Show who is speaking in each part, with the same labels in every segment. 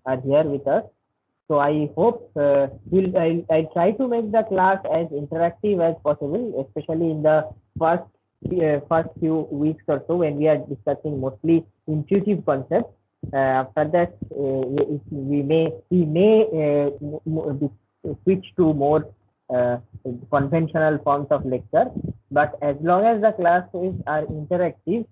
Speaker 1: are here with us. So I hope I'll try to make the class as interactive as possible, especially in the first few weeks or so when we are discussing mostly intuitive concepts. After that, we may switch to more conventional forms of lecture. But as long as the classes are interactive,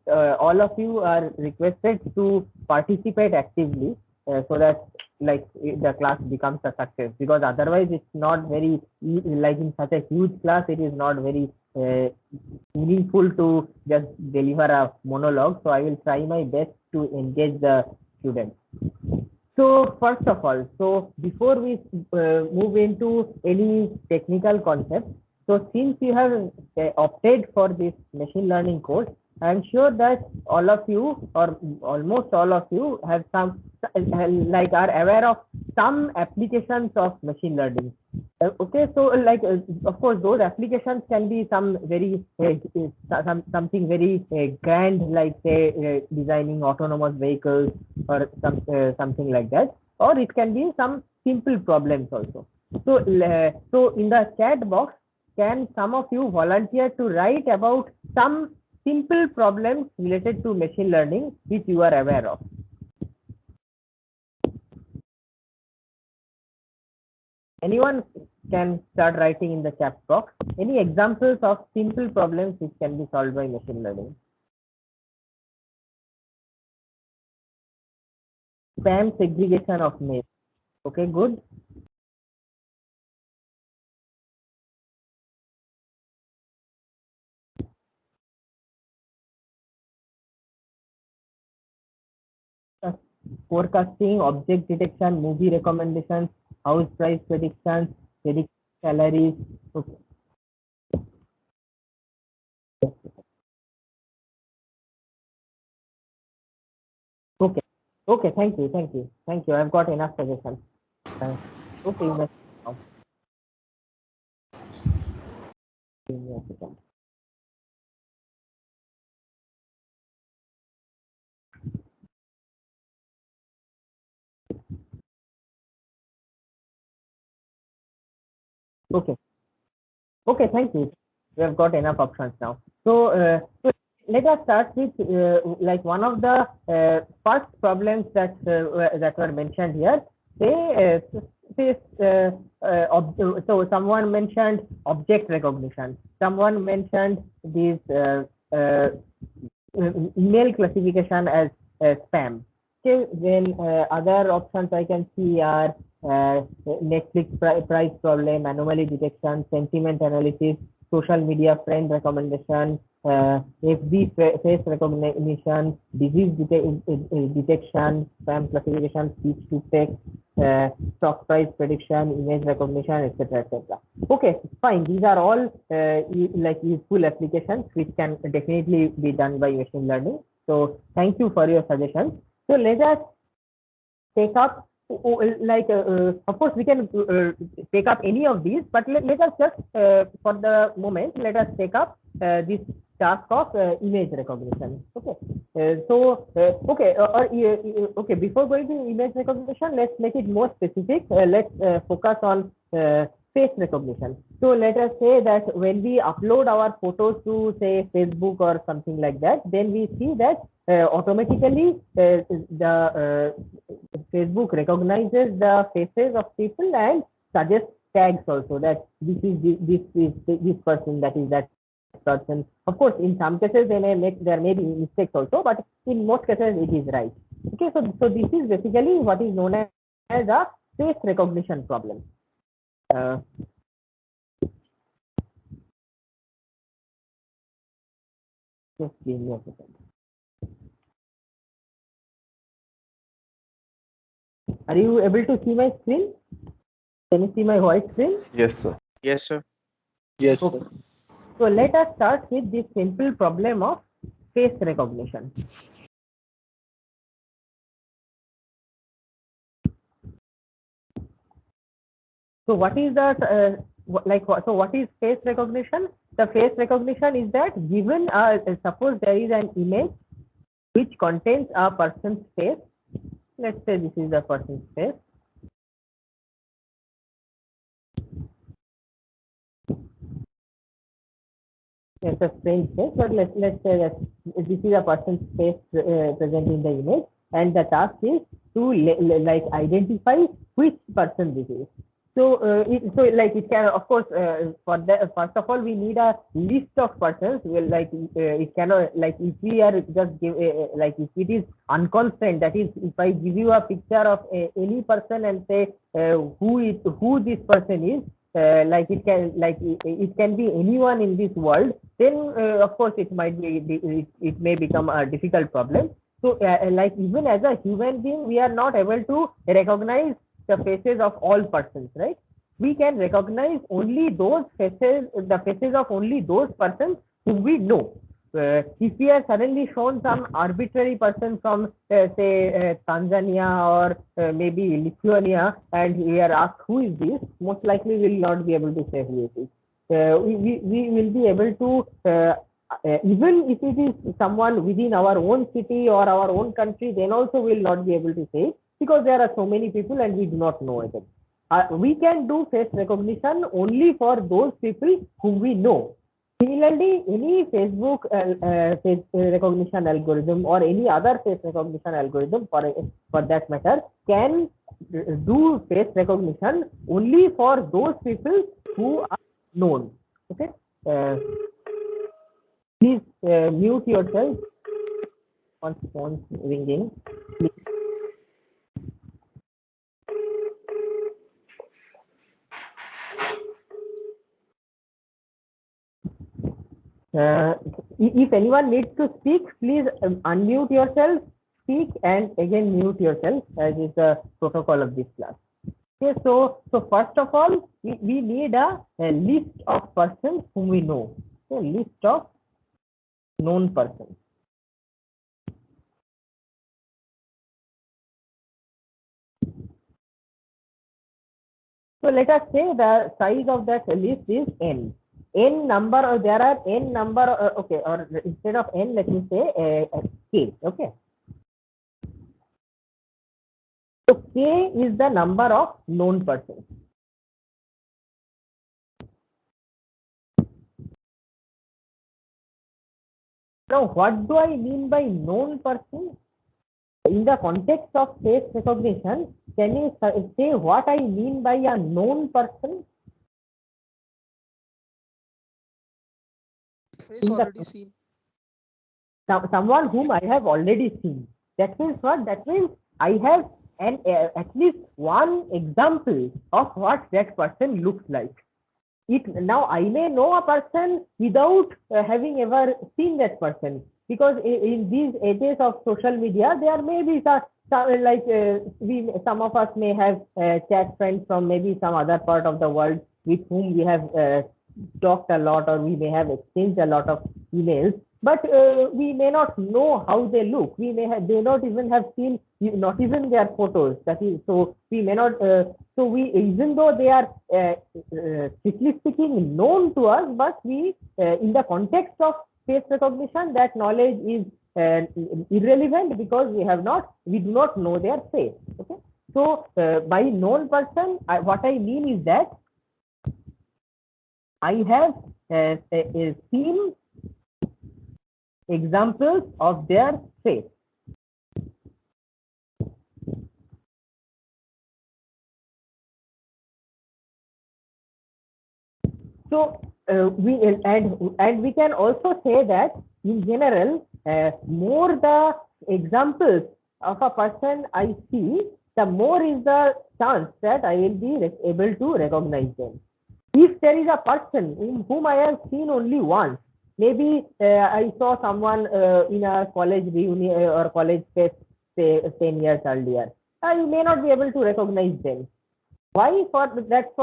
Speaker 1: all of you are requested to participate actively so that like the class becomes a success, because otherwise it's not very like in such a huge class it is not very meaningful to just deliver a monologue. So I will try my best to engage the students. So first of all, so before we move into any technical concepts, so since you have opted for this machine learning course, I am sure that all of you or almost all of you have some like are aware of some applications of machine learning. Okay, so like of course those applications can be some very something very grand, like say designing autonomous vehicles or something like that, or it can be some simple problems also. So so in the chat box, can some of you volunteer to write about some simple problems related to machine learning which you are aware of? Anyone can start writing in the chat box any examples of simple problems which can be solved by machine learning. Spam segregation of mail. Okay, good. Forecasting, object detection, movie recommendations, house price predictions, predict salaries. Okay. Okay. Okay. Thank you. Thank you. Thank you. I've got enough suggestions. Okay. You may now. Give me a second. Okay. Okay. Thank you. We have got enough options now. So let us start with like one of the first problems that were mentioned here. So someone mentioned object recognition. Someone mentioned this email classification as spam. Okay, then other options I can see are Netflix price problem, anomaly detection, sentiment analysis, social media friend recommendation, FB face recognition, disease detection, spam classification, speech to text, stock price prediction, image recognition, etc., etc. Okay, fine. These are all like useful applications which can definitely be done by machine learning. So thank you for your suggestions. So let us take up of course we can take up any of these, but let us just for the moment let us take up this task of image recognition. Okay, okay, before going to image recognition, let's make it more specific. Let's focus on face recognition. So let us say that when we upload our photos to say Facebook or something like that, then we see that automatically the Facebook recognizes the faces of people and suggests tags also, that this is this person, that is that person. Of course, in some cases there may be mistakes also, but in most cases it is right. Okay, so this is basically what is known as a face recognition problem. Just give me a second. Are you able to see my screen? Can you see my white screen?
Speaker 2: Yes, sir.
Speaker 3: Yes, sir.
Speaker 2: Yes,
Speaker 1: Okay.
Speaker 2: sir.
Speaker 1: So let us start with this simple problem of face recognition. So what is that so what is face recognition? The face recognition is that given suppose there is an image which contains a person's face. Let's say this is the person's face. It's a strange face, but let's say that this is a person's face present in the image, and the task is to like identify which person this is. So like it can, of course, for that, first of all we need a list of persons. Well, like it cannot, like if we are just give like if it is unconstrained, that is, if I give you a picture of any person and say who this person is, like it can be anyone in this world, then of course it might be, it may become a difficult problem. So like even as a human being, we are not able to recognize the faces of all persons, right? We can recognize only those faces, the faces of only those persons whom we know. If we are suddenly shown some arbitrary person from say Tanzania or maybe Lithuania, and we are asked who is this, most likely we will not be able to say who it is. We will be able to even if it is someone within our own city or our own country, then also we will not be able to say, because there are so many people and we do not know them. We can do face recognition only for those people whom we know. Similarly, any Facebook face recognition algorithm or any other face recognition algorithm for that matter can do face recognition only for those people who are known. Okay. Please mute yourself on phone ringing. If anyone needs to speak, please unmute yourself, speak, and again mute yourself, as is the protocol of this class. Okay, so first of all, we need a list of persons whom we know. So list of known persons. So let us say the size of that list is n. N number, or there are n number, okay, or instead of n, let me say k. Okay. So k is the number of known persons. Now, what do I mean by known person? In the context of face recognition, can you say what I mean by a known person?
Speaker 2: Face already seen.
Speaker 1: Someone whom I have already seen. That means what? That means I have at least one example of what that person looks like. Now I may know a person without having ever seen that person, because in these ages of social media, there may be some of us may have chat friends from maybe some other part of the world with whom we have talked a lot, or we may have exchanged a lot of emails, but we may not know how they look. We may not even have seen, not even their photos. That is, so we may not. So we, even though they are strictly speaking known to us, but we, in the context of face recognition, that knowledge is irrelevant, because we do not know their face. Okay. So by known person, what I mean is that I have seen examples of their face. So we can also say that in general, more the examples of a person I see, the more is the chance that I will be able to recognize them. If there is a person in whom I have seen only once, maybe I saw someone in a college reunion or college fest, say 10 years earlier, I may not be able to recognize them. Why? For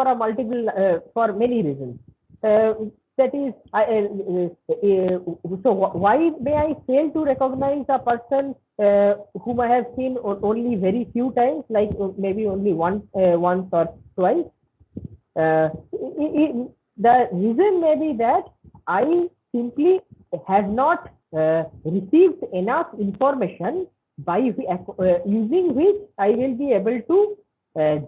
Speaker 1: a multiple, for many reasons. That is, so why may I fail to recognize a person whom I have seen only very few times, like maybe only once or twice? The reason may be that I simply have not received enough information by using which I will be able to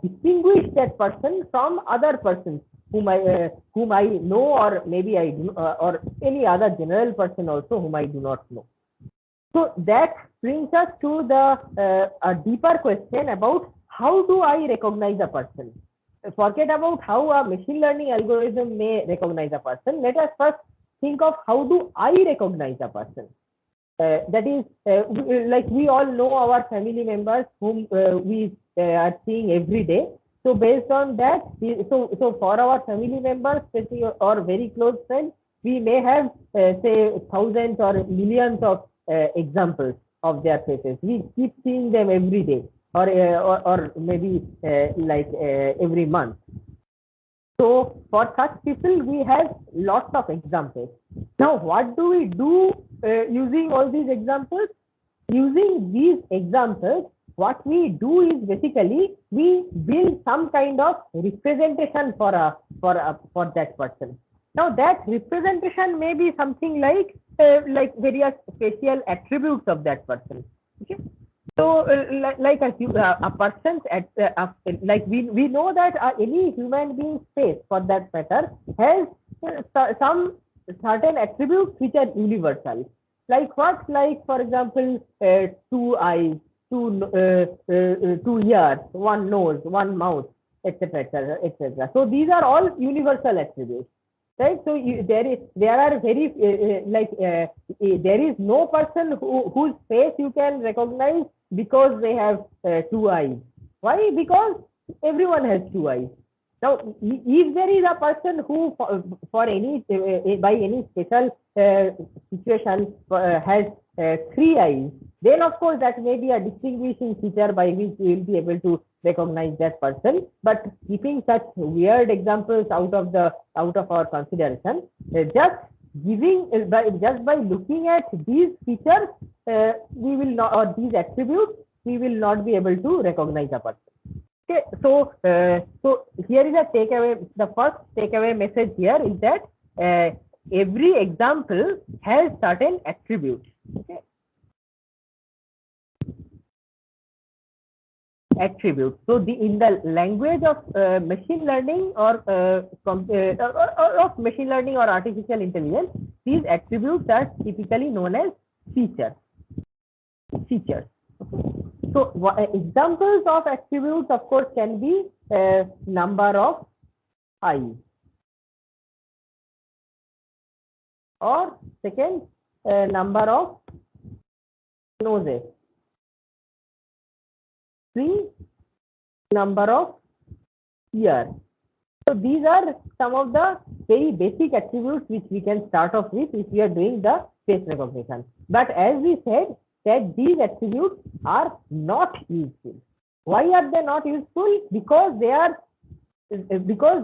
Speaker 1: distinguish that person from other persons whom I know, or maybe I do, or any other general person also whom I do not know. So that brings us to the a deeper question about how do I recognize a person. Forget about how a machine learning algorithm may recognize a person. Let us first think of how do I recognize a person. That is, like we all know our family members whom we are seeing every day. So based on that, so for our family members or very close friends, we may have say thousands or millions of examples of their faces. We keep seeing them every day, or maybe like every month. So for such people, we have lots of examples. Now, what do we do using all these examples? Using these examples, what we do is basically we build some kind of representation for that person. Now, that representation may be something like various facial attributes of that person. Okay. So, like a person's like we know that any human being's face, for that matter, has some certain attributes which are universal. Like what? Like for example, two eyes, two ears, one nose, one mouth, etc., etc., etc. So these are all universal attributes, right? So there are very there is no person whose face you can recognize because they have two eyes. Why? Because everyone has two eyes. Now, if there is a person who, for any by any special situation, has three eyes, then of course that may be a distinguishing feature by which we will be able to recognize that person. But keeping such weird examples out of our consideration, just by looking at these features, we will not, or these attributes, we will not be able to recognize a person. Okay, so here is a takeaway. The first takeaway message here is that every example has certain attributes. Okay. Attributes. So in the language of machine learning or of machine learning or artificial intelligence, these attributes are typically known as features. Features. Okay. So examples of attributes, of course, can be number of eyes, or second, number of noses, three, number of ears. So these are some of the very basic attributes which we can start off with if we are doing the face recognition. But as we said, that these attributes are not useful. Why are they not useful? Because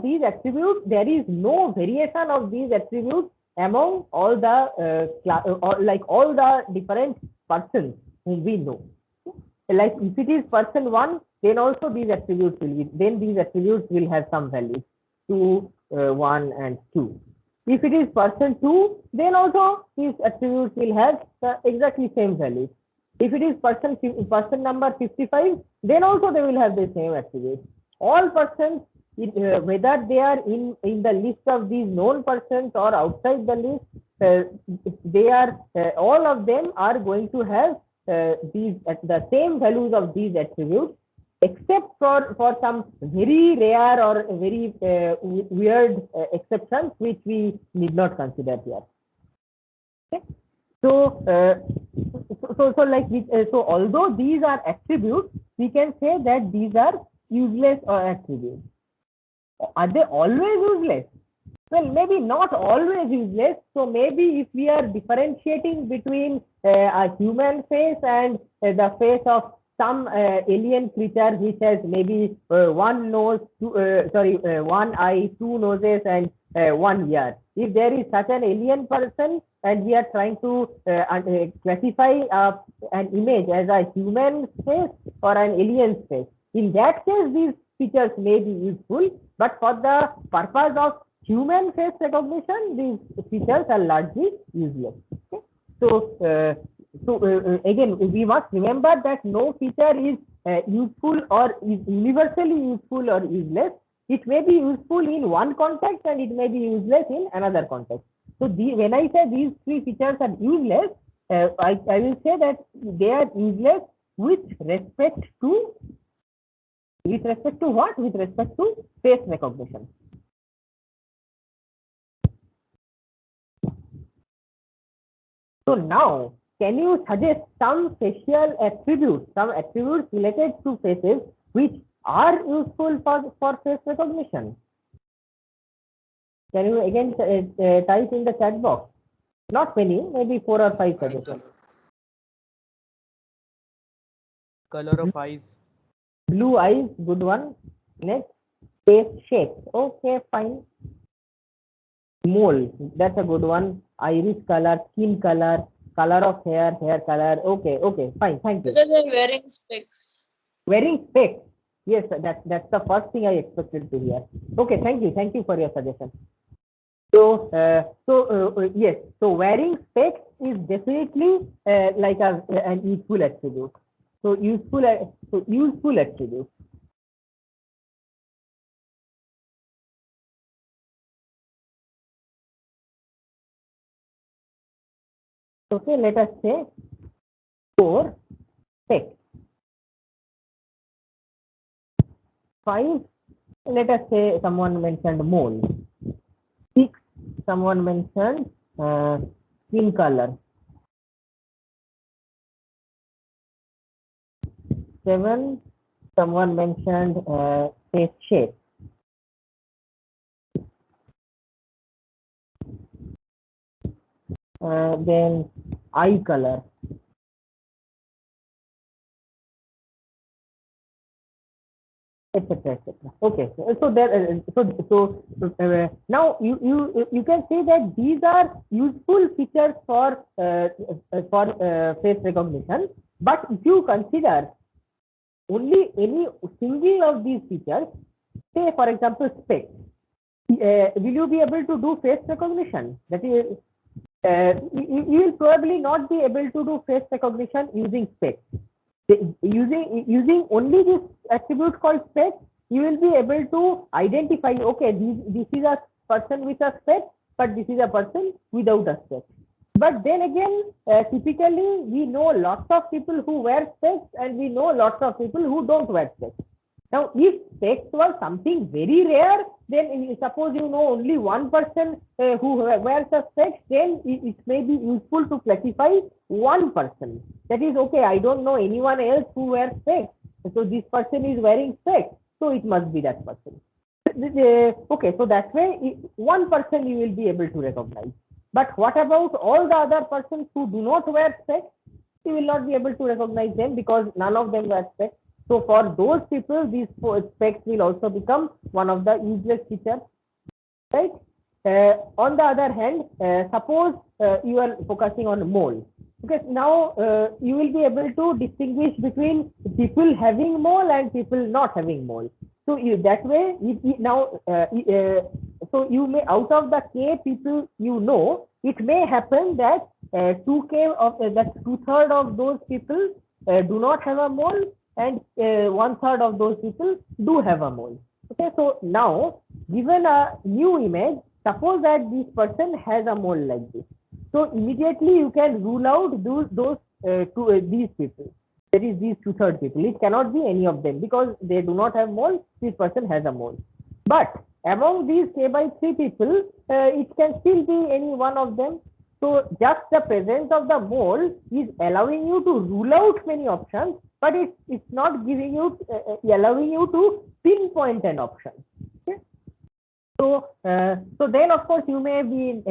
Speaker 1: these attributes, there is no variation of these attributes among all the all the different persons whom we know. Like if it is person one, then also these attributes will have some values, 2, 1, and 2. If it is person 2, then also these attributes will have the exactly same values. If it is person number 55, then also they will have the same attributes. All persons, whether they are in the list of these known persons or outside the list, they are all of them are going to have the same values of these attributes, except for some very rare or very weird exceptions which we need not consider here. Okay. So although these are attributes, we can say that these are useless attributes. Are they always useless? Well, maybe not always useless. So maybe if we are differentiating between a human face and the face of some alien creature which has maybe one nose, one eye, two noses, and one ear. If there is such an alien person and we are trying to classify an image as a human face or an alien face, in that case these features may be useful, but for the purpose of human face recognition, these features are largely useless. Okay? So again, we must remember that no feature is useful or is universally useful or useless. It may be useful in one context and it may be useless in another context. So when I say these three features are useless, I will say that they are useless with respect to what? With respect to face recognition. So now, can you suggest some facial attributes, some attributes related to faces which are useful for face recognition? Can you again type in the chat box? Not many, maybe 4 or 5 suggestions.
Speaker 2: Color of eyes.
Speaker 1: Blue eyes, good one. Next, face shape. Okay, fine. Mole, that's a good one. Iris color, skin color, color of hair, hair color. Okay, fine, thank you.
Speaker 3: Whether they're wearing specs.
Speaker 1: Wearing specs. Yes, that's the first thing I expected to hear. Okay, thank you for your suggestion. So, yes, so wearing specs is definitely like an useful attribute. So useful attribute. Okay, let us say 4 specs. 5, let us say someone mentioned mole. 6, someone mentioned skin color. 7, someone mentioned face shape. 8, then eye color. Etc. Okay, so there, now you can say that these are useful features for face recognition. But if you consider only any single of these features, say for example specs, will you be able to do face recognition? That is, you will probably not be able to do face recognition using specs. Using only this attribute called spec, you will be able to identify, okay, this is a person with a spec, but this is a person without a spec. But then again, typically we know lots of people who wear specs and we know lots of people who don't wear specs. Now, if specs was something very rare, then suppose you know only one person who wears a specs, then it may be useful to classify one person. That is, okay, I don't know anyone else who wears specs, so this person is wearing specs, so it must be that person. Okay, so that way, one person you will be able to recognize. But what about all the other persons who do not wear specs? You will not be able to recognize them because none of them wear specs. So for those people, these specs will also become one of the useless features, right? On the other hand, suppose you are focusing on mole. Okay, now you will be able to distinguish between people having mole and people not having mole. So that way, so you may, out of the K people you know, it may happen that 2K of that 2/3 of those people do not have a mole, and 1/3 of those people do have a mole. Okay, so now given a new image, suppose that this person has a mole like this. So immediately you can rule out these people. That is these 2/3 people. It cannot be any of them because they do not have mole. This person has a mole. But among these K/3 people, it can still be any one of them. So just the presence of the mole is allowing you to rule out many options, but it's not giving you allowing you to pinpoint an option. Okay? So then of course you may be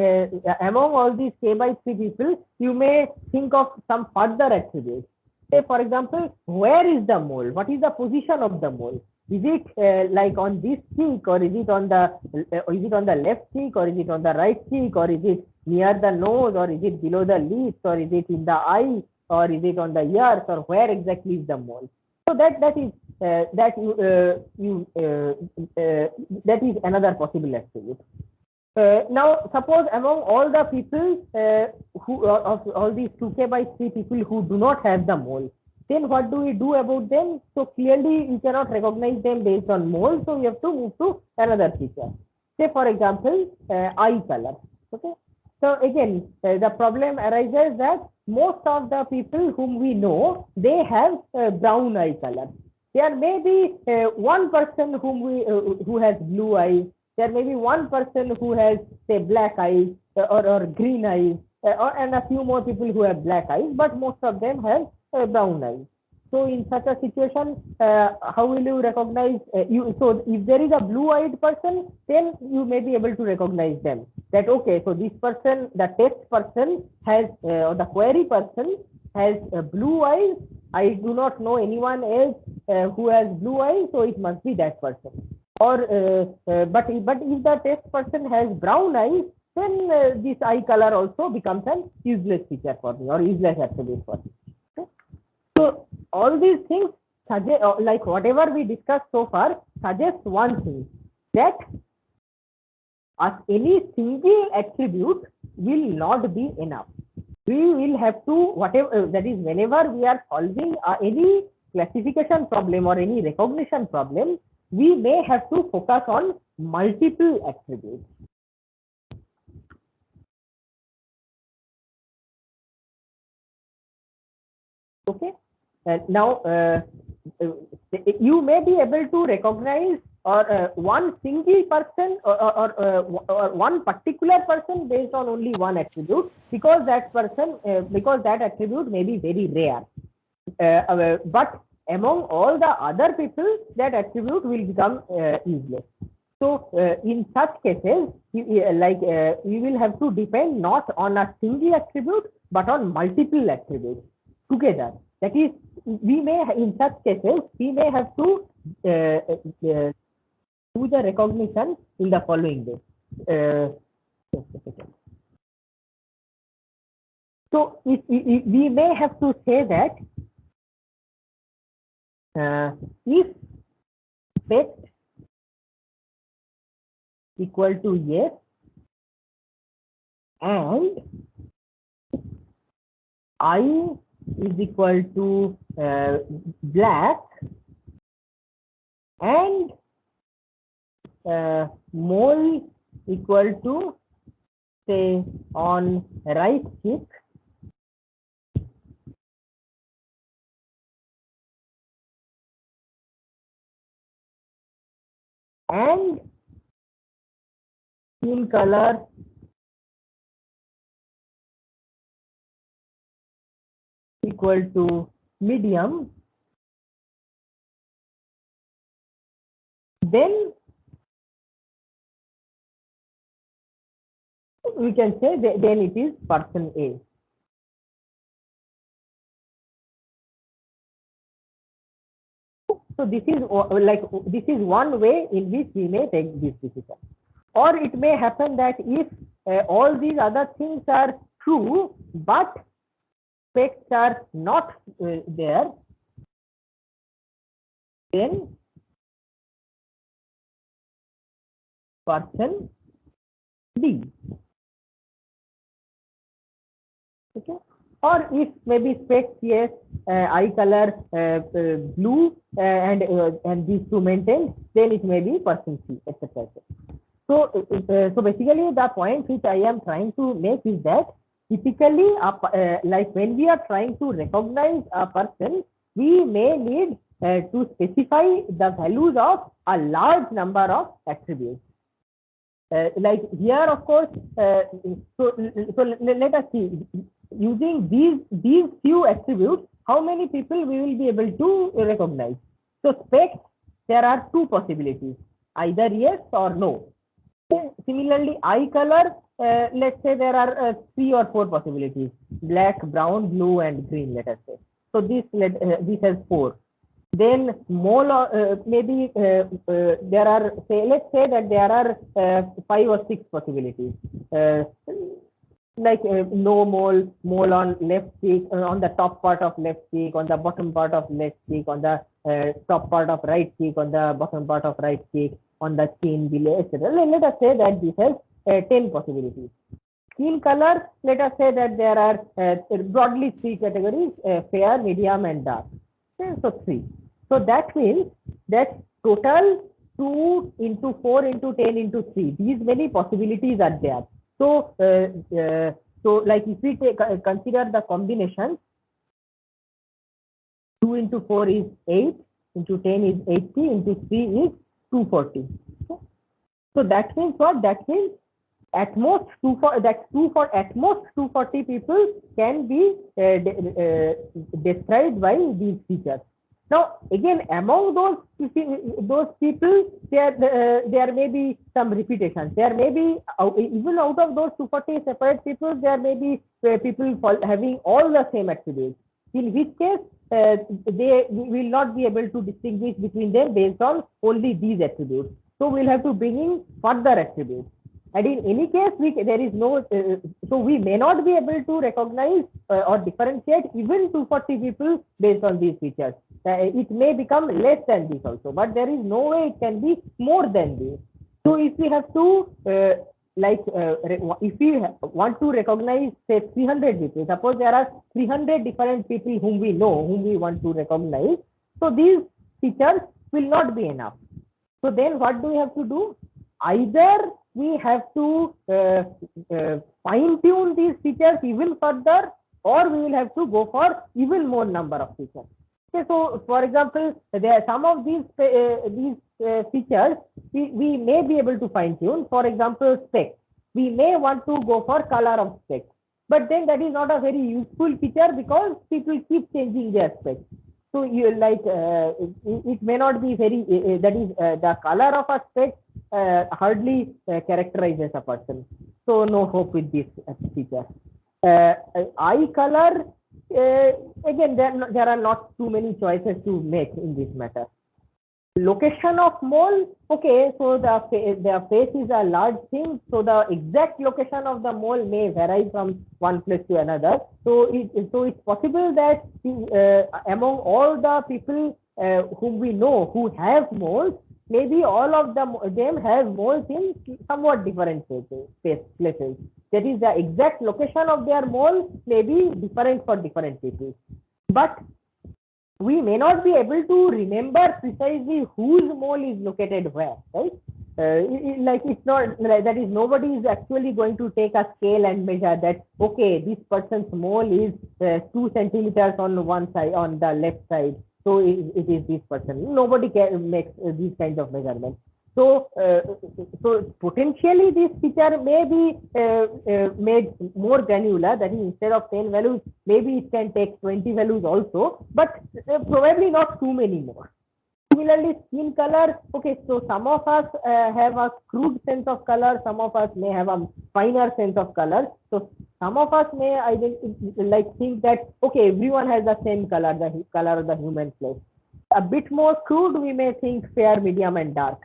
Speaker 1: among all these K/3 people, you may think of some further attributes. Say for example, where is the mole? What is the position of the mole? Is it like on this cheek, or is it on the left cheek, or is it on the right cheek, or is it near the nose, or is it below the lips, or is it in the eye, or is it on the ears, or where exactly is the mole? So that is another possible attribute. Now, suppose among all the people who of all these 2k by 3 people who do not have the mole, then what do we do about them? So clearly, you cannot recognize them based on mole. So you have to move to another feature. Say, for example, eye color. Okay. So again, the problem arises that most of the people whom we know, they have brown eye color. There may be one person who has blue eyes. There may be one person who has, say, black eyes or green eyes, and a few more people who have black eyes, but most of them have brown eyes. So in such a situation, how will you recognize you? So if there is a blue-eyed person, then you may be able to recognize them. That okay, so this person, the test person has, or the query person has blue eyes. I do not know anyone else who has blue eyes, so it must be that person. Or but if the test person has brown eyes, then this eye color also becomes an useless feature for me or useless attribute for me. Okay? So all these things suggest, like whatever we discussed so far, suggests one thing, that any single attribute will not be enough. We will have to, whatever, that is, whenever we are solving any classification problem or any recognition problem, we may have to focus on multiple attributes. Okay. Now, you may be able to recognize or one single person or one particular person based on only one attribute, because that person, because that attribute may be very rare. But among all the other people, that attribute will become useless. So in such cases, you will have to depend not on a single attribute, but on multiple attributes together. That is, we may, in such cases, we may have to do the recognition in the following way. So we may have to say that if spec equal to yes and I is equal to black and mole equal to, say, on right cheek, and skin color equal to medium, then we can say then it is person A. So this is one way in which we may take this decision. Or it may happen that if all these other things are true, but specs are not there, then person B. Okay. Or if maybe specs yes, eye color blue and these two maintained, then it may be person C, etc. So basically the point which I am trying to make is that typically, like when we are trying to recognize a person, we may need to specify the values of a large number of attributes. Like here, of course, so let us see, using these few attributes, how many people we will be able to recognize. So specs, there are two possibilities, either yes or no. Similarly, eye color, let's say there are 3 or 4 possibilities: black, brown, blue, and green, let us say. So this has 4. Then mole, maybe there are, say, let's say that there are 5 or 6 possibilities. Like no mole on left cheek, on the top part of left cheek, on the bottom part of left cheek, on the top part of right cheek, on the bottom part of right cheek, on the chin below, etc. Let us say that this has 10 possibilities. Skin color, let us say that there are broadly 3 categories, fair, medium and dark. Okay, so 3. So that means that total 2 into 4 into 10 into 3, these many possibilities are there. So, so like if we take consider the combination, 2 into 4 is 8, into 10 is 80, into 3 is 240. Okay. So that means what? That means at most 240 people can be described by these features. Now again, among those people, there may be some repetitions. There may be even out of those 240 separate people, there may be people having all the same attributes. In which case, they will not be able to distinguish between them based on only these attributes. So we'll have to bring in further attributes. And in any case, there is no, so we may not be able to recognize or differentiate even 240 people based on these features. It may become less than this also, but there is no way it can be more than this. So if we have to, if we want to recognize, say, 300 people, suppose there are 300 different people whom we know, whom we want to recognize. So these features will not be enough. So then what do we have to do? Either we have to fine tune these features even further, or we will have to go for even more number of features. Okay, so for example, there are some of these features we may be able to fine tune. For example, specs. We may want to go for color of specs, but then that is not a very useful feature because people keep changing their specs. So you it may not be very, that is the color of a spec hardly characterizes a person. So no hope with this feature. Eye color, again, there are not too many choices to make in this matter. Location of mole, okay, so the face is a large thing, so the exact location of the mole may vary from one place to another. So it's possible that among all the people whom we know who have moles, maybe all of them have moles in somewhat different places. That is, the exact location of their mole may be different for different people. But we may not be able to remember precisely whose mole is located where, right? It's not that is, nobody is actually going to take a scale and measure that, okay, this person's mole is 2 centimeters on one side, on the left side, so it is this person. Nobody can make these kinds of measurements. So, so potentially this feature may be made more granular. That is, instead of 10 values, maybe it can take 20 values also, but probably not too many more. Similarly, skin color. Okay, so some of us have a crude sense of color. Some of us may have a finer sense of color. So some of us may think that, okay, everyone has the same color, the color of the human flesh. A bit more crude, we may think fair, medium, and dark.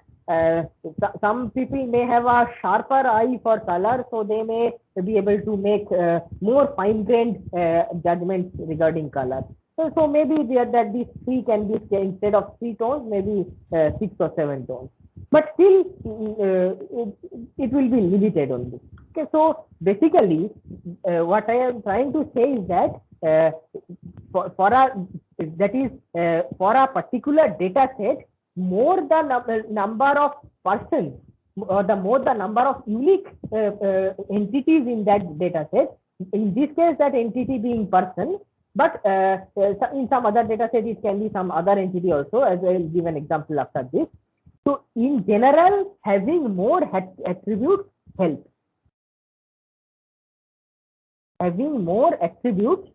Speaker 1: Some people may have a sharper eye for color, so they may be able to make more fine-grained judgments regarding color. So maybe that these 3 can be, instead of 3 tones, maybe 6 or 7 tones. But still, it will be limited only. Okay, so basically, what I am trying to say is that for a particular data set, more the number of persons, or the more the number of unique entities in that data set. In this case, that entity being person, but in some other data set, it can be some other entity also, as I will give an example after this. So in general, having more attributes helps. Having more attributes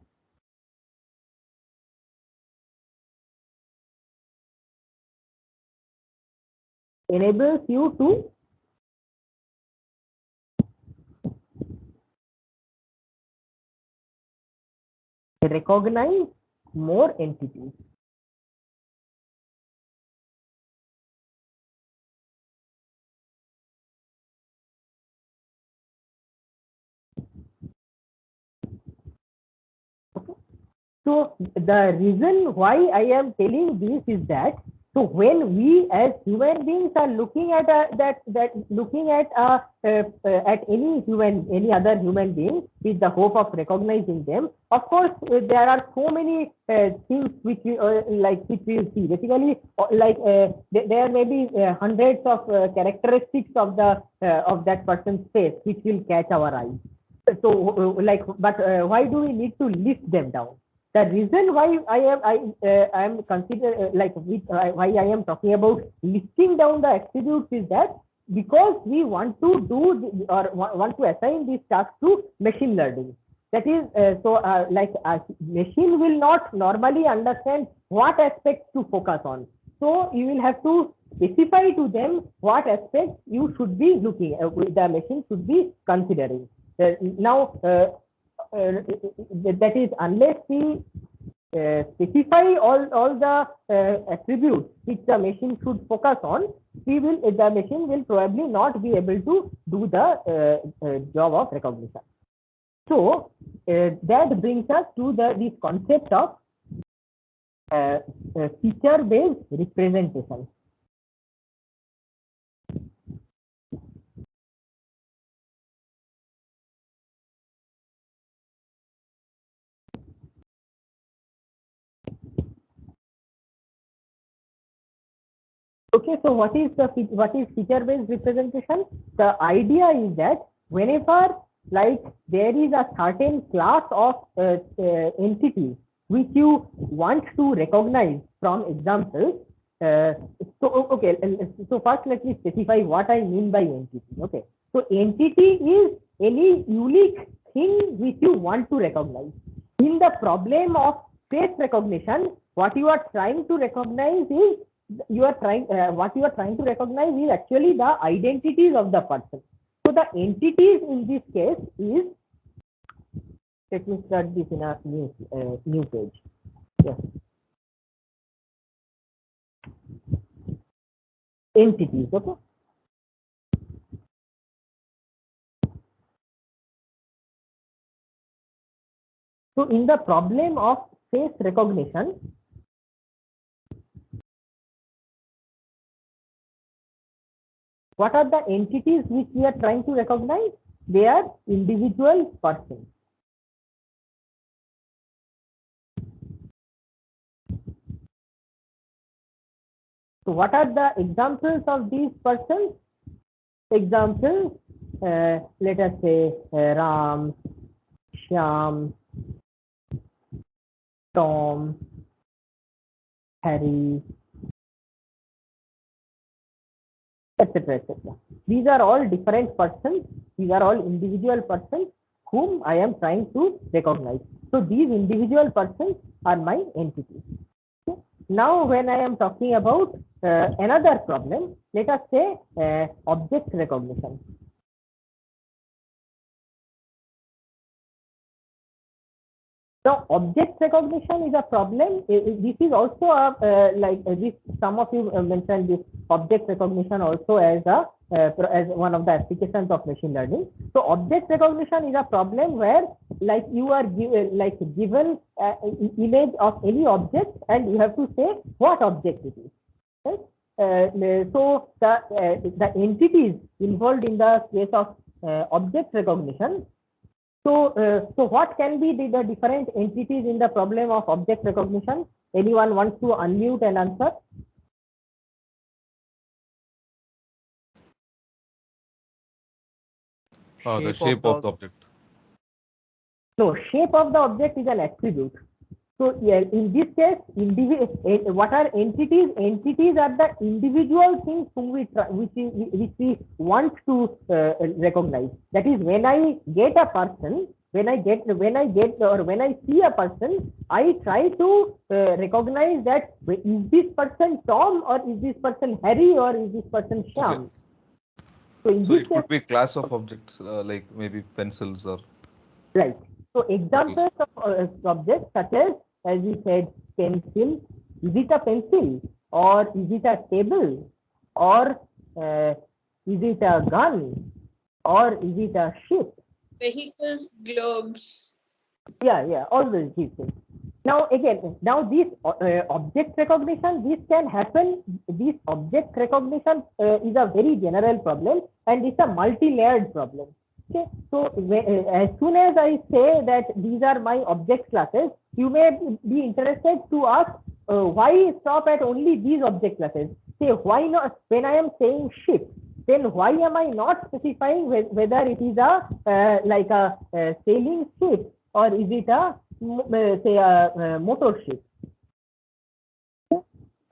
Speaker 1: enables you to recognize more entities. So the reason why I am telling this is that So when we as human beings are looking at any other human being with the hope of recognizing them, of course there are so many things which we which we will see. Basically, there may be hundreds of characteristics of that person's face which will catch our eye. So why do we need to list them down? The reason why I am why I am talking about listing down the attributes is that because we want to do or want to assign this task to machine learning. That is, machine will not normally understand what aspects to focus on. So you will have to specify to them what aspects you should be looking at, the machine should be considering. That is, unless we specify all the attributes which the machine should focus on, the machine will probably not be able to do the job of recognition. So that brings us to this concept of feature-based representation. Okay, so what is feature-based representation? The idea is that whenever there is a certain class of entities which you want to recognize from examples. So first let me specify what I mean by entity. Okay, so entity is any unique thing which you want to recognize. In the problem of face recognition, what you are trying to recognize is what you are trying to recognize is actually the identities of the person. So the entities in this case is, let me start this in a new page. Yes. Entities, okay. So in the problem of face recognition, what are the entities which we are trying to recognize? They are individual persons. So what are the examples of these persons? Examples, let us say Ram, Shyam, Tom, Harry, etc., etc. These are all different persons. These are all individual persons whom I am trying to recognize. So these individual persons are my entities. Okay. Now, when I am talking about another problem, let us say object recognition. Now, object recognition is a problem. This is also some of you mentioned this object recognition also as one of the applications of machine learning. So, object recognition is a problem where you are given image of any object and you have to say what object it is. Right? So the entities involved in the case of object recognition. So what can be the different entities in the problem of object recognition? Anyone wants to unmute and answer?
Speaker 4: The shape of the object.
Speaker 1: No, shape of the object is an attribute. So yeah, in this case, what are entities? Entities are the individual things which we want to recognize. That is, when I get a person, when I see a person, I try to recognize that is this person Tom or is this person Harry or is this person Shyam?
Speaker 4: Okay. So it could be class of objects like maybe pencils or.
Speaker 1: Right. So examples of objects such as we said, pencil. Is it a pencil or is it a table or is it a gun or is it a ship?
Speaker 3: Vehicles, globes.
Speaker 1: Yeah, all those things. Now again, now this object recognition, this can happen. This object recognition is a very general problem, and it's a multi-layered problem. Okay, so as soon as I say that these are my object classes, you may be interested to ask why stop at only these object classes? Say why not when I am saying ship? Then why am I not specifying whether it is a like a sailing ship or is it a say a motor ship?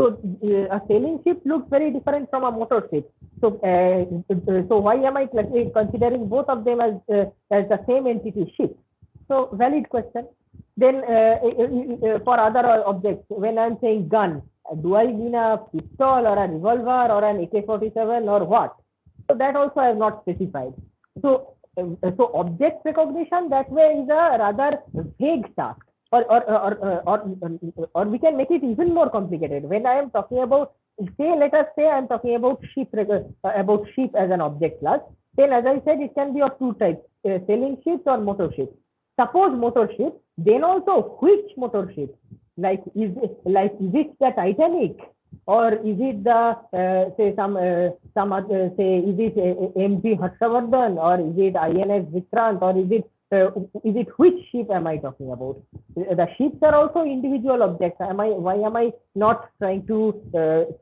Speaker 1: So a sailing ship looks very different from a motor ship. So so why am I considering both of them as the same entity, ship? So valid question. Then for other objects, when I'm saying gun, do I mean a pistol or a revolver or an AK-47 or what? So that also I have not specified. So so object recognition that way is a rather vague task. Or we can make it even more complicated. When I am talking about, say, let us say I am talking about sheep as an object class. Then, as I said, it can be of two types: sailing ships or motor ships. Suppose motor ship, then also which motor ship? Like is it the Titanic, or is it the say some other, say, is it MV Harshavardhan, or is it INS Vikrant, or is it which ship am I talking about? The ships are also individual objects. Why am I not trying to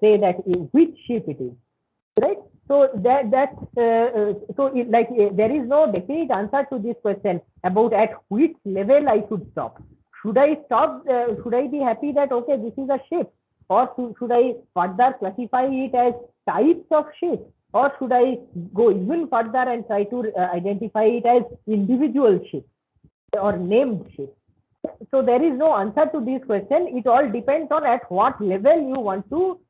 Speaker 1: say that which ship it is, right? So there is no definite answer to this question about at which level I should stop. Should I stop? Should I be happy that okay, this is a ship, or should I further classify it as types of ships? Or should I go even further and try to identify it as individual ships or named ships? So there is no answer to this question. It all depends on at what level you want to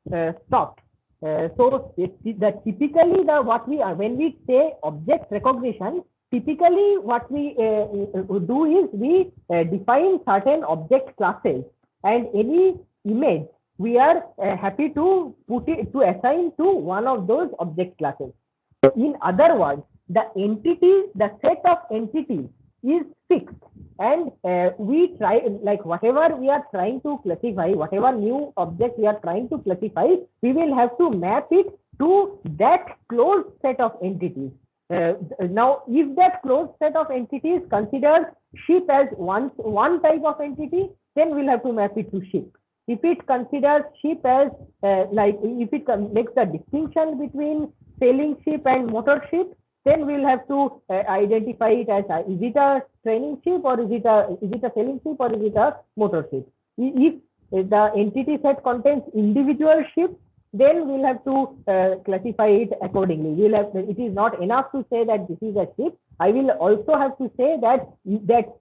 Speaker 1: stop. So typically what we are, when we say object recognition, typically what we do is we define certain object classes, and any image we are happy to assign to one of those object classes. So in other words, the set of entities is fixed, and we try, like whatever we are trying to classify, whatever new object we are trying to classify, we will have to map it to that closed set of entities. Now, if that closed set of entities considers ship as one type of entity, then we'll have to map it to ship. If it considers ship as if it makes the distinction between sailing ship and motor ship, then we'll have to identify it as is it a training ship, or is it a sailing ship, or is it a motor ship. If the entity set contains individual ships, then we'll have to classify it accordingly. It is not enough to say that this is a ship. I will also have to say that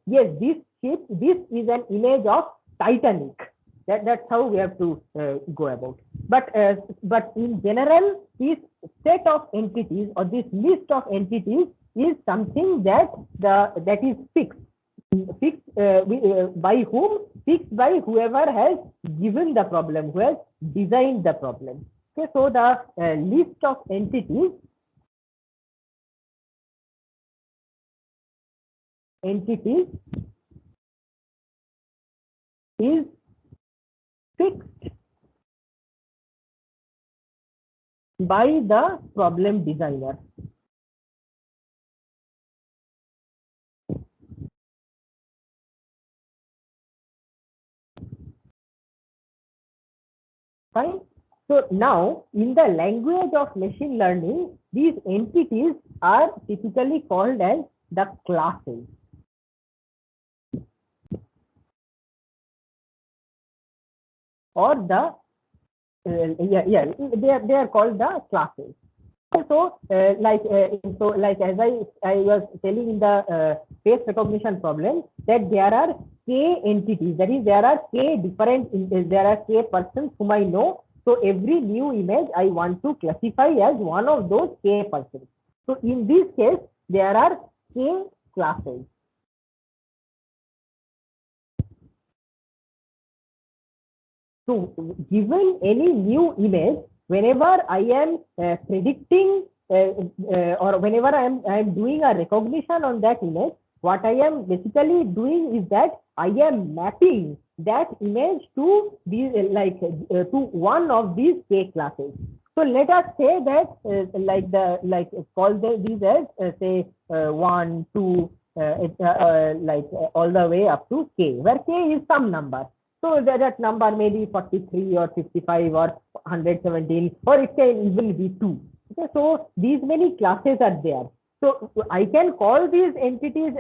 Speaker 1: yes, this is an image of Titanic. That's how we have to go about. But in general, this set of entities or this list of entities is something that is fixed. Fixed by whom? Fixed by whoever has given the problem, who has designed the problem. Okay, so the list of entities is fixed by the problem designer. Fine. So now, in the language of machine learning, these entities are typically called as the classes. Or the they are called the classes. So like as I was telling in the face recognition problem, that there are k entities, that is there are k persons whom I know. So every new image I want to classify as one of those k persons. So in this case there are k classes. So given any new image, whenever I am predicting or whenever I am doing a recognition on that image, what I am basically doing is that I am mapping that image to these to one of these K classes. So let us say that call these as say 1, 2, all the way up to K, where K is some number. So that number may be 43 or 55 or 117, or it can even be 2. Okay, so these many classes are there. So I can call these entities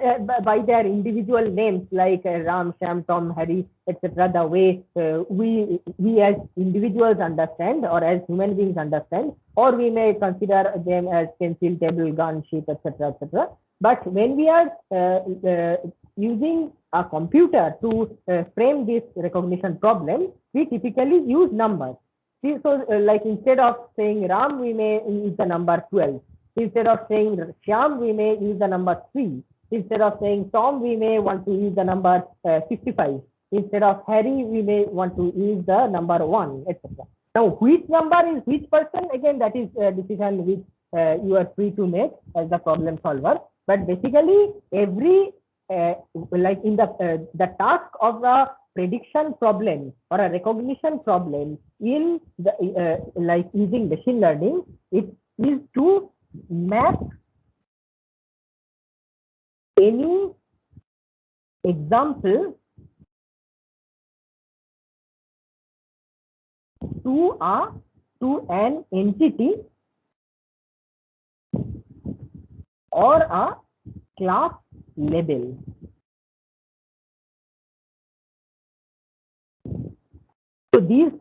Speaker 1: by their individual names, like Ram, Shyam, Tom, Harry, etc. The way we as individuals understand, or as human beings understand, or we may consider them as pencil, table, gun, sheep, etc., etc. But when we are using a computer to frame this recognition problem, we typically use numbers. See, so like instead of saying Ram, we may use the number 12. Instead of saying Shyam, we may use the number 3. Instead of saying Tom, we may want to use the number 55. Instead of Harry, we may want to use the number 1, etc. Now, which number is which person? Again, that is a decision which you are free to make as the problem solver. But basically, every like in the task of a prediction problem or a recognition problem in the like using machine learning, it is to map any example to an entity or a class label. So these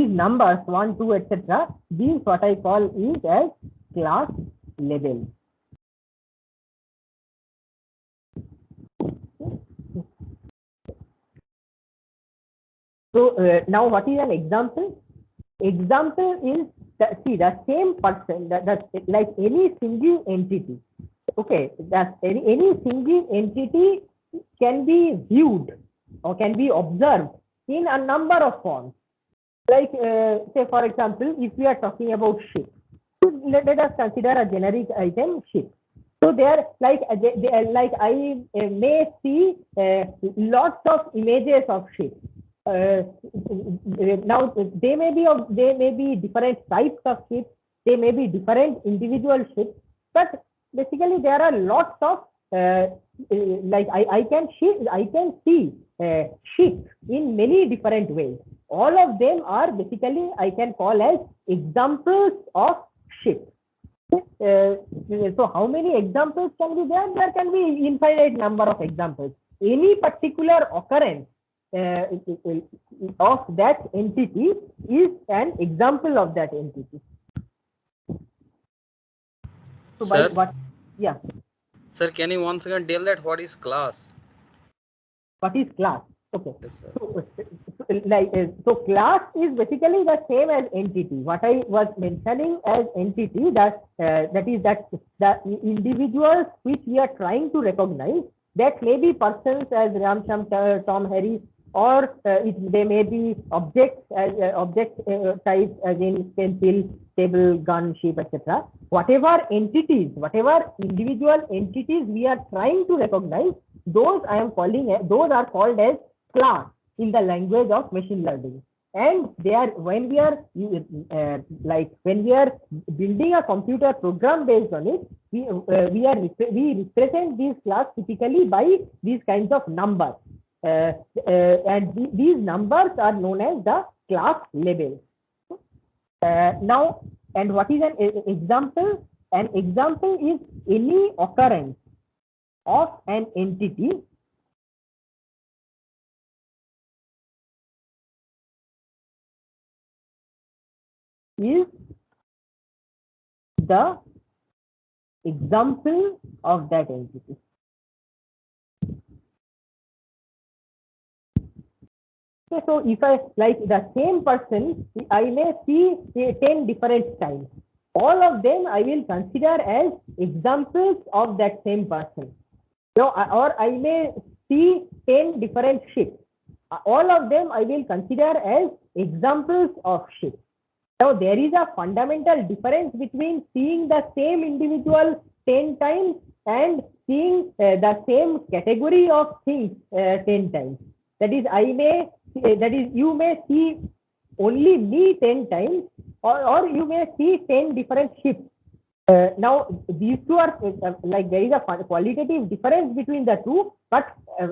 Speaker 1: numbers 1, 2, etc. These what I call is as class label. So now what is an example? Example is the same person, that like any single entity. Okay, that any single entity can be viewed or can be observed in a number of forms. Like say for example, if we are talking about ship, let us consider a generic item, ship. So there, like I may see lots of images of ships. Now they may be different types of ships. They may be different individual ships, but basically there are lots of like I can see ships in many different ways. All of them are basically I can call as examples of ships. So how many examples can be there? There can be infinite number of examples. Any particular occurrence of that entity is an example of that entity. So
Speaker 5: Sir,
Speaker 1: by what? Yeah.
Speaker 5: Sir, can you once again tell that what is class?
Speaker 1: What is class? Okay.
Speaker 5: Yes, sir.
Speaker 1: So class is basically the same as entity. What I was mentioning as entity, that the individuals which we are trying to recognize, that may be persons as Ram, Shyam, Tom, Harry, or they may be objects as object types as in pencil, table, gun, sheep, etc. Whatever entities, whatever individual entities we are trying to recognize, those I am calling those are called as class in the language of machine learning. And they are, when we are when we are building a computer program based on it, we represent these class typically by these kinds of numbers. And these numbers are known as the class labels. Now, and what is an example? An example is any occurrence of an entity is the example of that entity. Okay, so if I like the same person, I may see 10 different styles. All of them I will consider as examples of that same person. So, or I may see 10 different ships. All of them I will consider as examples of ships. Now, there is a fundamental difference between seeing the same individual 10 times and seeing the same category of things 10 times. That is, you may see only me 10 times, or you may see 10 different ships. Now, these two are like there is a qualitative difference between the two, but as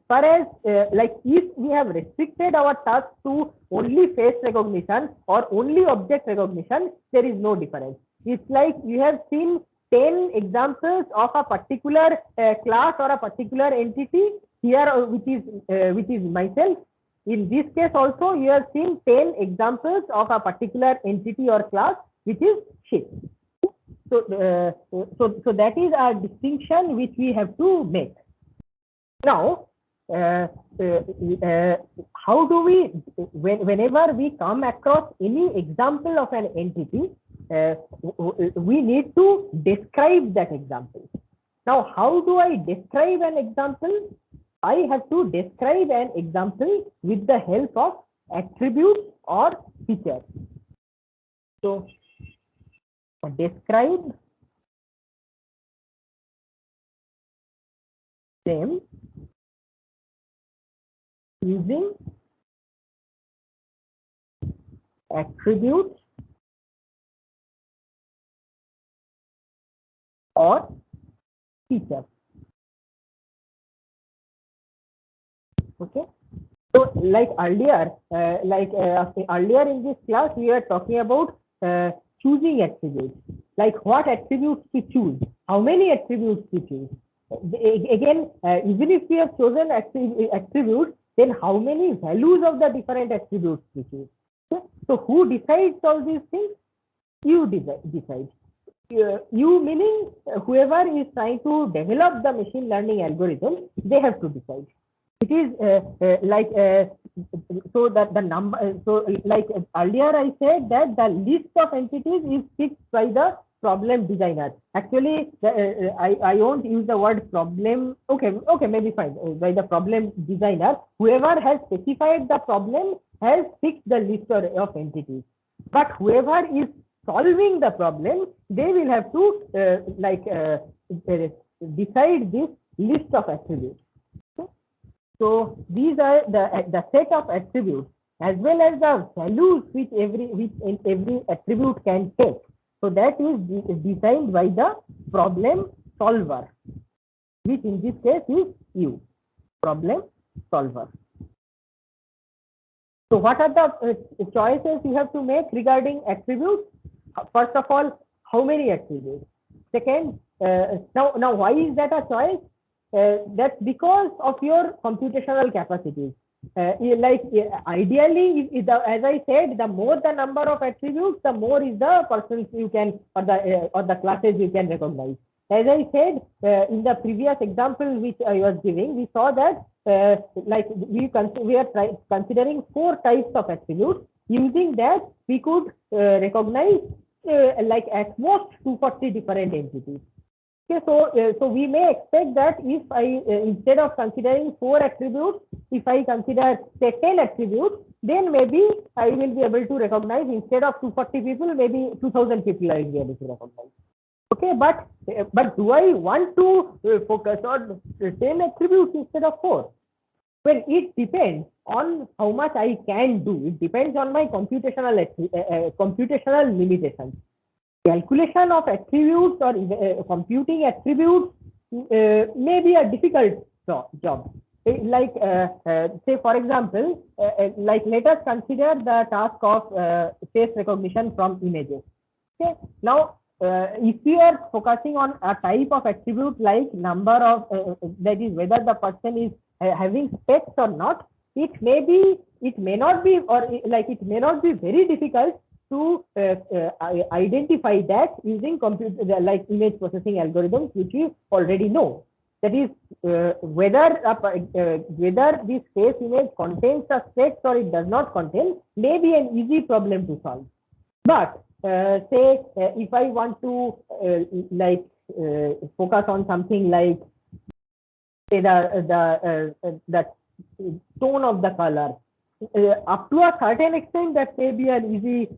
Speaker 1: far as like if we have restricted our task to only face recognition or only object recognition, there is no difference. It's like you have seen 10 examples of a particular class or a particular entity here, which is myself. In this case also, you have seen 10 examples of a particular entity or class, which is shape. So that is a distinction which we have to make. Now, how do we, whenever we come across any example of an entity, we need to describe that example. Now, how do I describe an example? I have to describe an example with the help of attributes or features. So, describe them using attributes or features. Okay. So, like earlier, earlier in this class, we were talking about choosing attributes. Like what attributes to choose, how many attributes to choose. Again, even if we have chosen attributes, then how many values of the different attributes to choose. Okay? So, who decides all these things? You decide. You meaning whoever is trying to develop the machine learning algorithm, they have to decide. It is so that the number, so like earlier I said that the list of entities is fixed by the problem designer. Actually, I won't use the word problem. Okay, maybe fine. By the problem designer, whoever has specified the problem has fixed the list of entities. But whoever is solving the problem, they will have to decide this list of attributes. So these are the set of attributes as well as the values which every attribute can take. So that is designed by the problem solver, which in this case is you, problem solver. So what are the choices you have to make regarding attributes? First of all, how many attributes? Second, now why is that a choice? That's because of your computational capacities. Ideally, as I said, the more the number of attributes, the more is the persons you can or the classes you can recognize. As I said in the previous example which I was giving, we saw that we are considering 4 types of attributes. Using that, we could recognize at most 240 different entities. Okay, so we may expect that if I instead of considering 4 attributes, if I consider say 10 attributes, then maybe I will be able to recognize instead of 240 people, maybe 2000 people I will be able to recognize. Okay, but do I want to focus on 10 attributes instead of 4? Well, it depends on how much I can do. It depends on my computational limitations. Calculation of attributes or computing attributes may be a difficult job. Say for example, let us consider the task of face recognition from images. Okay, now if you are focusing on a type of attribute like number of that is whether the person is having specs or not, it may not be very difficult to identify that using image processing algorithms, which you already know. That is whether this face image contains a specs or it does not contain may be an easy problem to solve. But say if I want to focus on something like say the tone of the color, up to a certain extent that may be an easy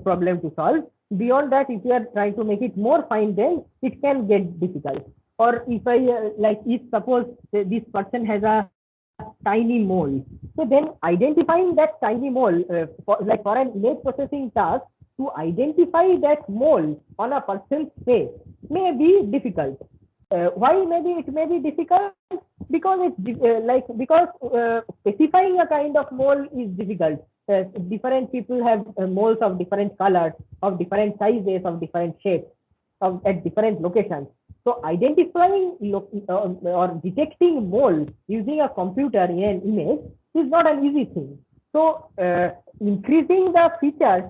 Speaker 1: problem to solve. beyond that, if you are trying to make it more fine, then it can get difficult. Or if I like, if suppose this person has a tiny mole, so then identifying that tiny mole for an image processing task, to identify that mole on a person's face may be difficult. Why maybe it may be difficult? Because it's because specifying a kind of mole is difficult. Different people have moles of different colors, of different sizes, of different shapes, at different locations. So identifying or detecting mole using a computer in an image is not an easy thing. So increasing the features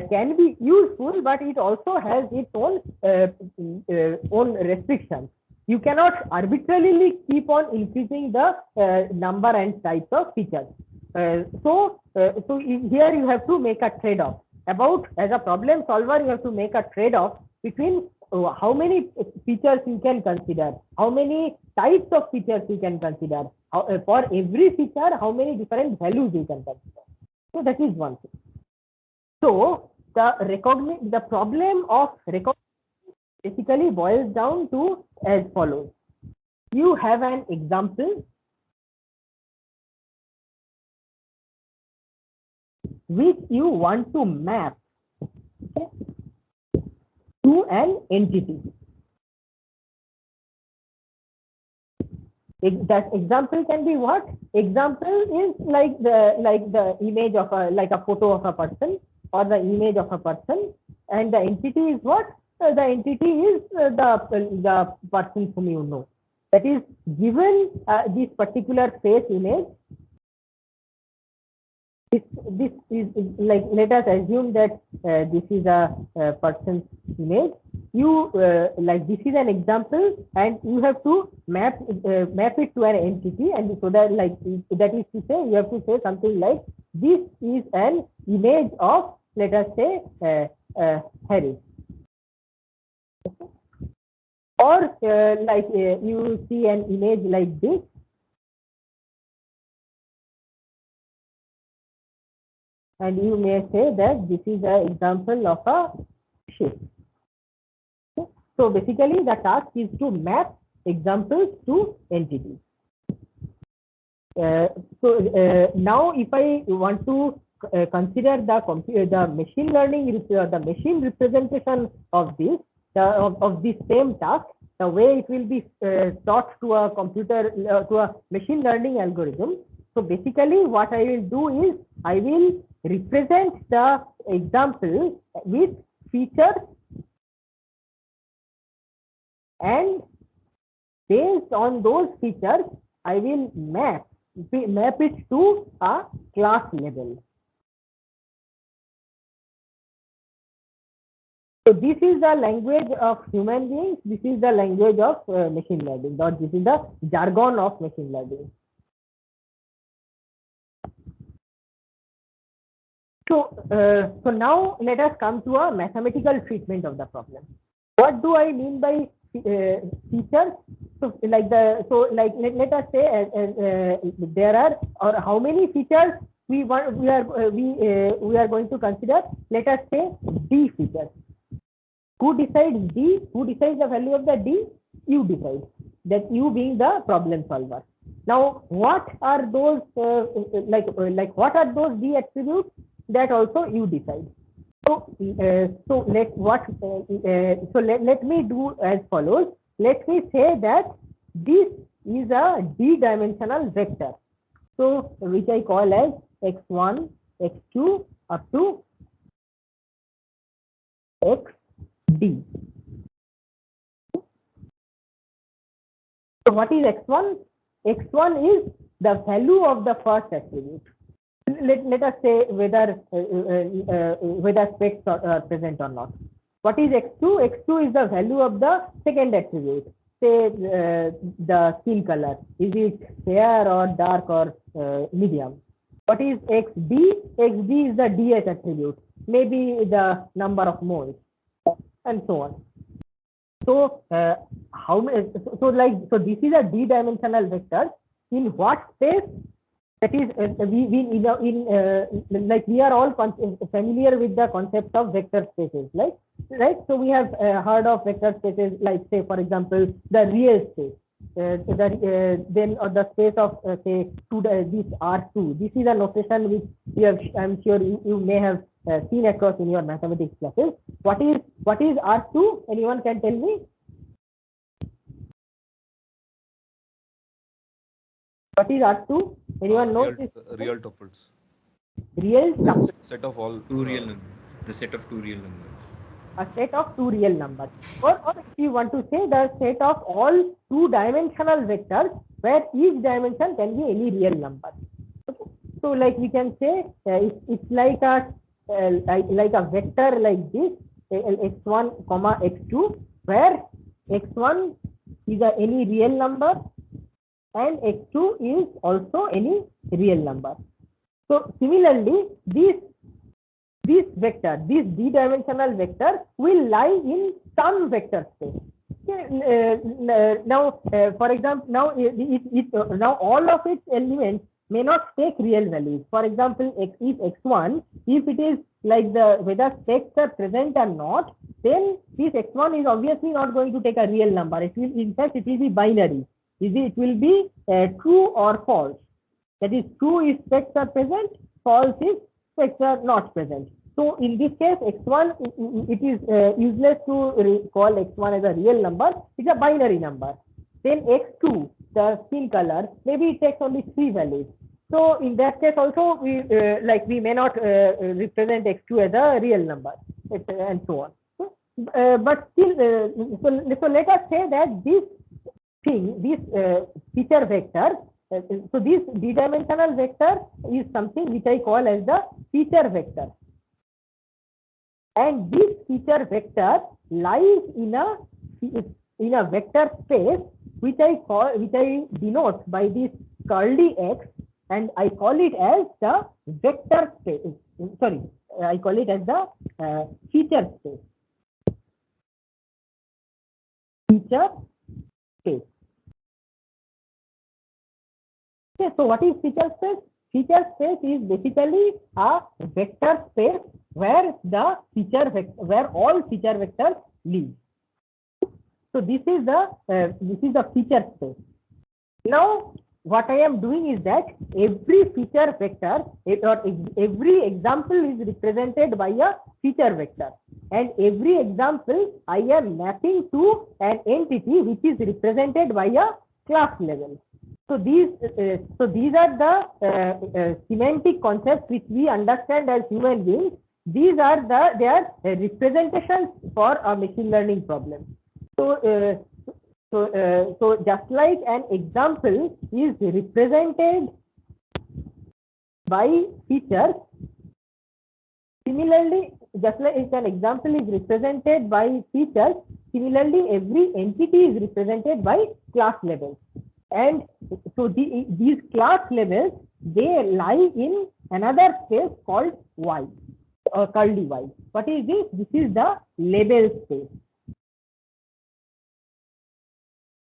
Speaker 1: can be useful, but it also has its own restrictions. You cannot arbitrarily keep on increasing the number and types of features. So here you have to make a trade-off. As a problem solver, you have to make a trade-off between how many features you can consider, how many types of features you can consider, for every feature, how many different values you can consider. So that is one thing. So the problem of recognition basically boils down to as follows. You have an example which you want to map to an entity. That example can be what? Example is like the image of a photo of a person, or the image of a person, and the entity is what? The entity is the person whom you know. That is, given this particular face image, this is like, let us assume that this is a person's image. You this is an example, and you have to map it to an entity, and so that that is to say, you have to say something like, this is an image of, let us say, Harry. Okay. Or you see an image like this, and you may say that this is an example of a shape. Okay. So basically, the task is to map examples to entities. Now, if I want to consider the machine learning, the machine representation of this same task, the way it will be taught to a computer, to a machine learning algorithm. So basically, what I will do is, I will represent the example with features, and based on those features, I will map it to a class level. So this is the language of human beings. This is the language of machine learning, or this is the jargon of machine learning. So now let us come to a mathematical treatment of the problem. What do I mean by features? So let us say there are, or how many features we are going to consider. Let us say D features. Who decides D? Who decides the value of the D? You decide. That you being the problem solver. Now, what are those what are those D attributes? That also you decide. So let me do as follows. Let me say that this is a D-dimensional vector. So which I call as x1, x2 up to xd. So what is x1? X1 is the value of the first attribute. Let us say whether specs are present or not. What is x2? X2 is the value of the second attribute. Say the skin color. Is it fair or dark or medium? What is xd? Xd is the ds attribute. Maybe the number of moles, and so on. So so this is a d-dimensional vector. In what space? That is, we are all familiar with the concept of vector spaces. Like right? So we have heard of vector spaces like, say, for example, the real space. Then the space of say this R2. This is a notation which you have, I'm sure you may have seen across in your mathematics classes. What is R2? Anyone can tell me? What is R2? Anyone knows this?
Speaker 4: Real tuples.
Speaker 1: Real tuples.
Speaker 4: Set of all
Speaker 6: two real numbers. The set of two real numbers.
Speaker 1: A set of two real numbers, or if you want to say the set of all two-dimensional vectors where each dimension can be any real number. Okay. So like we can say it's like a vector like this, x1 comma x2, where x1 is any real number and x2 is also any real number. So similarly, this vector, this d-dimensional vector will lie in some vector space. Now, for example, now all of its elements may not take real values. For example, if x1, if it is like whether specs are present or not, then this x1 is obviously not going to take a real number. It will, in fact, it will be binary. It will be true or false. That is, true is specs are present, false is specs are not present. So in this case, x1, it is useless to call x1 as a real number. It's a binary number. Then x2, the skin color, maybe it takes only 3 values. So in that case also, we may not represent x2 as a real number, and so on. But still, so let us say that this feature vector. So this d-dimensional vector is something which I call as the feature vector. And this feature vector lies in a vector space which I denote by this curly x, and I call it as the vector space. Sorry, I call it as the feature space. Feature space. Okay, so what is feature space? Feature space is basically a vector space where where all feature vectors live. So this is the feature space. Now what I am doing is that every feature vector or every example is represented by a feature vector, and every example I am mapping to an entity which is represented by a class level. So these are the semantic concepts which we understand as human beings. These are their representations for a machine learning problem. So just like an example is represented by features, similarly, just like if an example is represented by features, similarly every entity is represented by class levels. And so these class levels, they lie in another space called Y, or curly Y. What is this? This is the label space.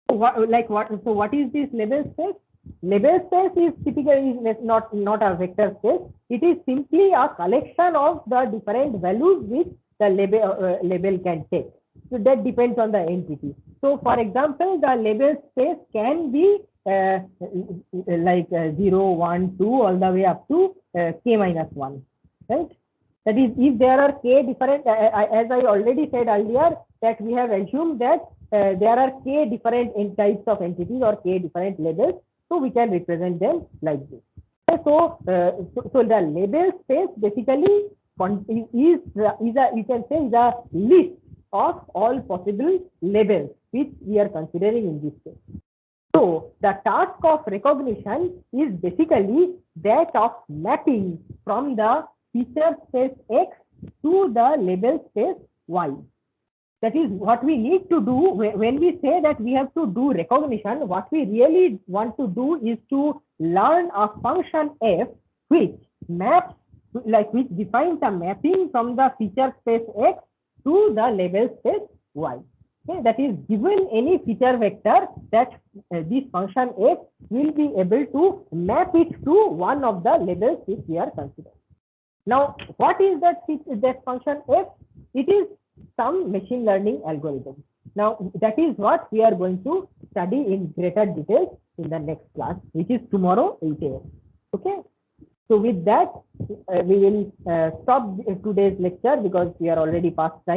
Speaker 1: So what is this label space? Label space is typically not a vector space. It is simply a collection of the different values which the label can take. So that depends on the entity. So for example, the label space can be like 0, 1, 2, all the way up to k minus 1, right? That is, if there are k different, as I already said earlier, that we have assumed that there are k different types of entities or k different labels, so we can represent them like this. So the label space basically is you can say is a list of all possible labels which we are considering in this case. So the task of recognition is basically that of mapping from the feature space X to the label space Y. That is what we need to do when we say that we have to do recognition. What we really want to do is to learn a function f which maps, which defines a mapping from the feature space X to the label space Y. Okay, that is, given any feature vector, that this function f will be able to map it to one of the labels which we are considering. Now, what is that function f? It is some machine learning algorithms. Now, that is what we are going to study in greater detail in the next class, which is tomorrow 8 a.m. Okay. So with that, we will stop today's lecture because we are already past time.